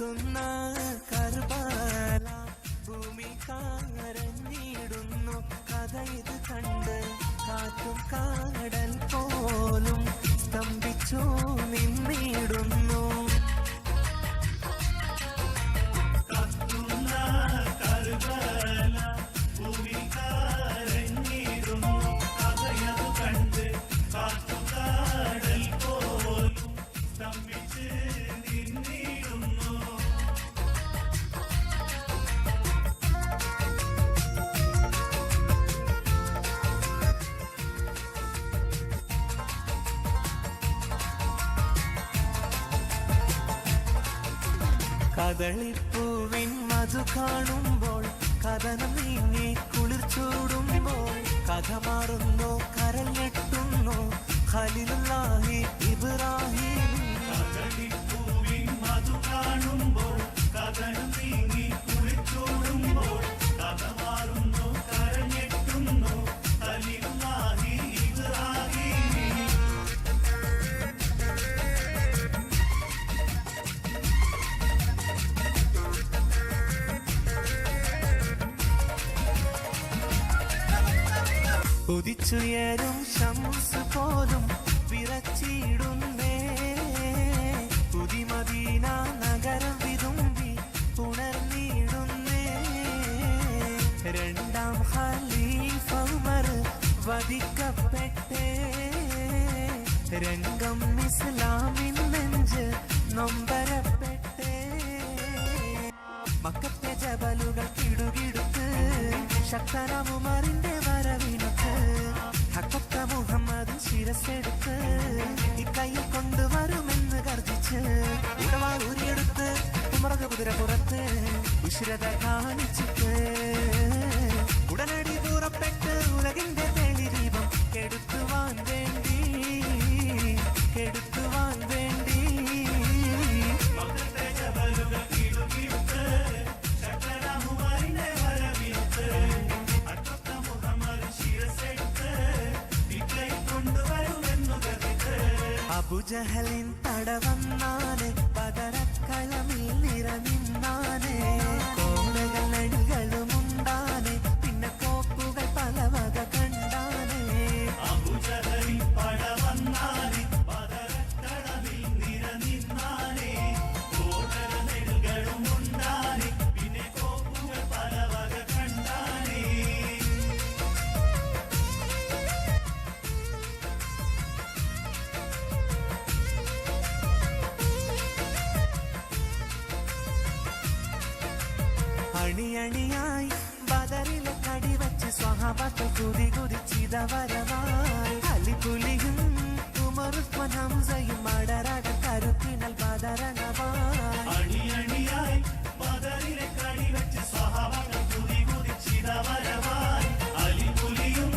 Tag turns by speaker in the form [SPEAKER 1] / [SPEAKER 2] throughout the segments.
[SPEAKER 1] കത്തുന്ന കർബല ഭൂമി കരഞ്ഞിടുന്നു. കഥ ഇത് കണ്ട് കാറ്റും കാടൽ പോലും സ്തംഭിച്ചു നിന്നിടുന്നു.
[SPEAKER 2] കത്തുന്ന കർബല ഭൂമി കരഞ്ഞിടുന്നു. കഥയത് കണ്ട് കാറ്റും കാടൽ പോലും സ്തംഭിച്ച് നിന്നിടുന്നു.
[SPEAKER 1] കദളിപ്പൂവിൻ മധു കാണുമ്പോൾ കഥനം നീങ്ങി കുളിർ ചൂടുമ്പോൾ കഥ മാറുന്നു കരൽ ഞെട്ടുന്നു ഖലീലുല്ലാഹി ഇബ്രാഹിം.
[SPEAKER 2] കദളിപ്പൂവിൻ മധു കാണുമ്പോൾ കഥനം നീങ്ങി കുളിർ ചൂടുമ്പോൾ കഥ മാറുന്നു കരൽ ഞെട്ടുന്നു ഖലീലുല്ലാഹി ഇബ്രാഹിം. ഉദിച്ചുയരും ശംസ് പോലും വിറച്ചിടുന്നേ. പുതിമദീന നഗരം വിതുമ്പി ഉണർന്നിടുന്നേ. രണ്ടാം ഖലീഫ ഉമർ വധിക്കപ്പെട്ടേ. രംഗം ഇസ്ലാമിൻ നെഞ്ച് നൊമ്പരപ്പെട്ടേ. മക്കത്തെ ജബലുകൾ കിടുകിടുത്ത് ശക്തനാം ഉമറിന്റെ വരവിനൊത്ത് ഹക്കത്ത മുഹമ്മദ് ശിരസെടുത്ത് ഇക്കൈയിൽ കൊണ്ടുവരുമെന്ന് ഗർജിച്ച് ഉടവാൾ ഊരിയെടുത്ത് ഉമറക കുതിര പുറത്ത് ഉശ്രത കാണിച്ചിട്ട് ഉടനടി ദൂരപ്പെട്ട് ഉലകിന്റെ തെളി ദീപം കെടുത്തുവാൻ വേണ്ടി കെടുത്തുവാൻ വേണ്ടി. മക്കത്തെ ജബലുകൾ കിടുകിടുത്ത് ശക്തനാം ഉമറിന്റെ വരവിനൊത്ത് ഹക്കത്ത മുഹമ്മദ് ശിരസെടുത്ത് ഇക്കൈയിൽ കൊണ്ടുവരുമെന്നു ഗർജിച്ച്
[SPEAKER 1] അബുജഹലിൻ തടവന്നാനെ പതരക്കളമിൽ നിറനിന്നാനെ. കോണകൾ നടികളുമുണ്ടാനെ പിന്നെ കോപ്പുകൾ പല വക കണ്ടാനെ.
[SPEAKER 2] അബൂജഹലിൻ പടവന്നാനെ പതരക്കളമിൽ നിറനിന്നാനെ. കോട്ടകൾ നെടുകളുമുണ്ടാനെ പിന്നെ കോപ്പുകൾ പല വക കണ്ടാനെ.
[SPEAKER 1] അണിയണിയായി ബദറിലെ കടിവച്ച് സ്വഹാബത്ത് കുതി കുതിച്ചിതവരവായി. അലിപുലിയും ഉമറുസ്മാൻ ഹംസയും മടരട കരുത്തിനൽ ബദരണവായി.
[SPEAKER 2] അണിയണിയായി ബദറിലെ കടിവെച്ച് സ്വഹാബത്ത് കുതി കുതിച്ചിതവരവായി. അലിപുലിയും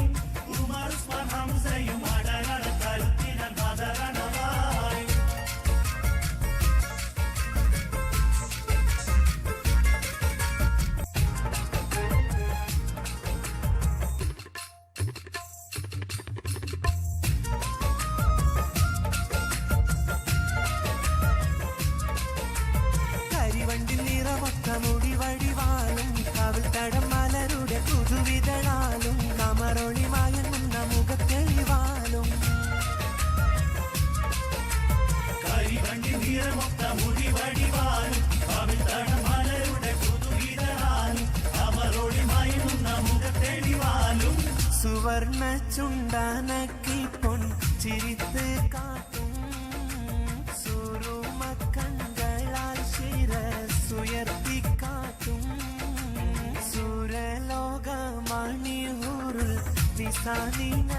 [SPEAKER 2] ഉമർ ഉസ്മാൻ ഹംസയും അടരണ കരുത്തിനാൽ ബദരണവായി.
[SPEAKER 1] കരിവണ്ടിൽ നിറമൊത്ത മുടി വഴിവാലും കവിൾ തടം മലരുടെ പുതുവിതളാലും കമറൊളി മയങ്ങുന്ന മുഖത്തെളിവാലും.
[SPEAKER 2] കരിവണ്ടി നിറമൊത്ത മുടി വടിവാലും കവിൾത്തടം മലരുടെ പുതുവിതളാലും അമറൊളി മയങ്ങുന്ന മുഖത്തെളിവാലും.
[SPEAKER 1] സുവർണ ചുണ്ടാനക്കി പൊൻ ചിരിത്ത് കാട്ടും സുറുമക്കണ്ണുകളാൽ ശിരസുയർത്തിക്കാട്ടും. സുരലോകമണിയൂറുൽ നിസാനിന